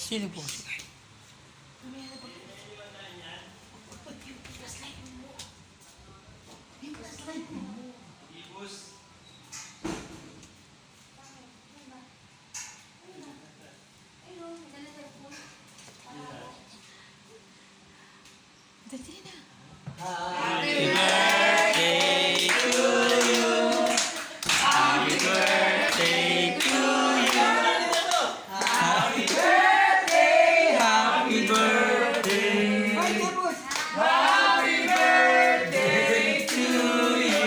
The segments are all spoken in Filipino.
Sino po siya? Dali na. Happy birthday to you. Happy birthday to you. Happy birthday, happy birthday. Happy birthday to you.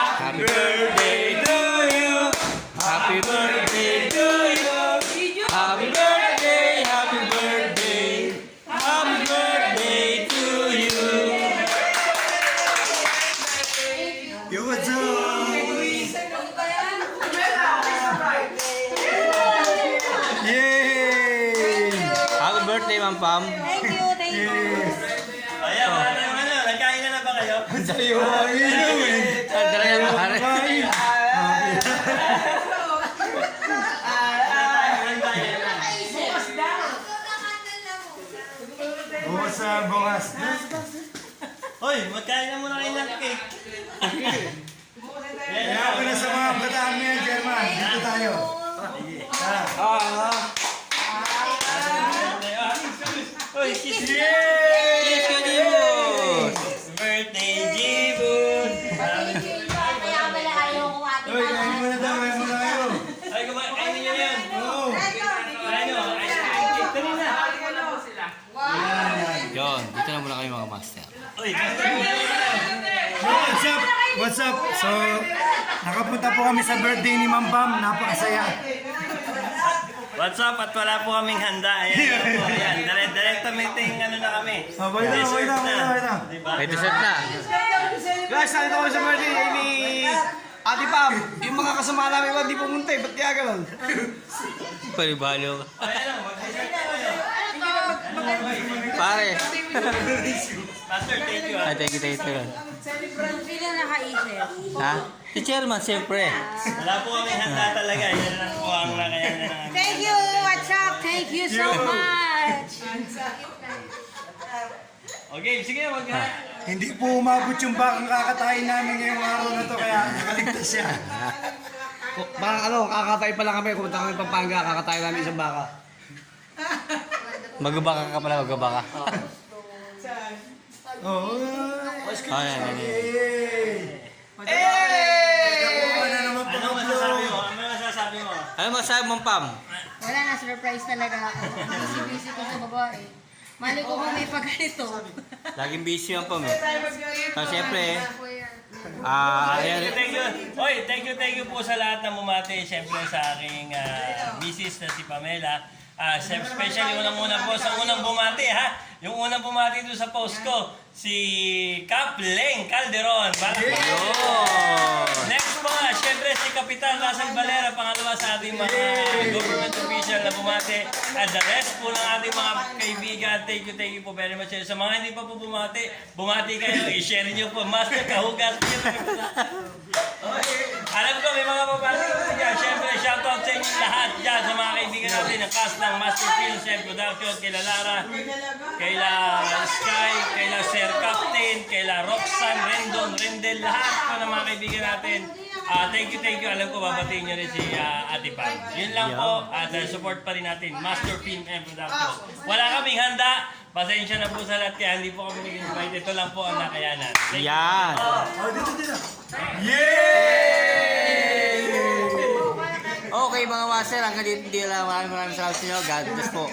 Happy birthday to you. Happy birthday to you. Happy birthday, happy birthday. Happy birthday to you. Yo, what's up? Yay! Happy birthday, Ma'am Pam. Thank you, thank you. Ayan, wala na yung ano. Nagkain na ba kayo? Sa'yo, ayun eh. Talaga yung pare. Bukas. Hoy, magkain na muna kayo ng cake. Kaya ako na sa mga bataan mo yan, German. Dito tayo. Tara. Hoy, kiss me! Kiss ka, Jibos! Birthday, Jibos! Kaya pala ayaw ko ate. Uy, kain muna tayo, kain muna tayo. Ay, kainin nyo yan. Oo. Kain nyo. Dali na. Yon, dito na muna kayo mga master. Uy, What's up? So, nakapunta po kami sa birthday ni Ma'am Pam. Napakasaya. what's up? At wala po kaming handa. Ayan. Direct meeting ano na kami. Wait lang. Diba? May dessert na. Guys, nandito kami sa birthday ni Ate Pam. Yung mga kasama namin ba, di pumunta eh. Ba't kaya ganun? Palibalo ka. Ay, ano, mag-dessert na kayo. Pare. Master, thank you. Ay, thank you. Sino nakaisip? Ha? Si Chairman, siyempre. Wala po kaming handa talaga. Yan lang po ang nakayanan namin. Thank you, what's up? Thank you so much. Okay, sige, Hindi po umabot yung bakang kakatayin namin ngayong araw na to, kaya nakaligtas siya. Baka kakatay pa lang kami. Kumunta kami Pampanga, kakatay namin isang baka. Magabaka ka pala, magabaka. Oo. Ay, Ano naman po Ano masasabi mo? Ano masasabi mo? ano masabi Ma'am Pam? Wala na, surprise talaga ako. Busy-busy ko sa babae. Mali ko kung may pagganito. Laging busy Ma'am Pam eh. So, siyempre, ayan. Thank you. Oy, thank you po sa lahat na bumati. Siyempre sa aking misis na si Pamela. Especially unang-una po sa unang bumati ha. Yung unang bumati doon sa post ko, si Kapleng Calderon. Next po nga, siyempre si Kapitan Russell Valera, pangalawa sa ating mga government official na bumati. At the rest po ng ating mga kaibigan, thank you po very much. Sa mga hindi pa po bumati kayo, i-share nyo po. Master, kahugas. Alam ko, may mga babati ko dyan. Siyempre, shoutout sa inyo lahat dyan sa mga kaibigan natin ng cast ng Master Films and Production, kila Lara, kila Sky, kila Sir Captain, kila Roxanne, Rendon, Rendel, lahat po ng mga kaibigan natin. Thank you. Alam ko, babatiin nyo rin si Ate Pam. Yun lang po, at support pa rin natin, Master Film and Production. Wala kaming handa, pasensya na po sa lahat, kaya hindi po kami nag-invite. Ito lang po ang nakayanan. Thank you. Yan. Dito. Yay! Okay mga master, hanggang dito lang. Maraming salamat sa inyo. God bless po.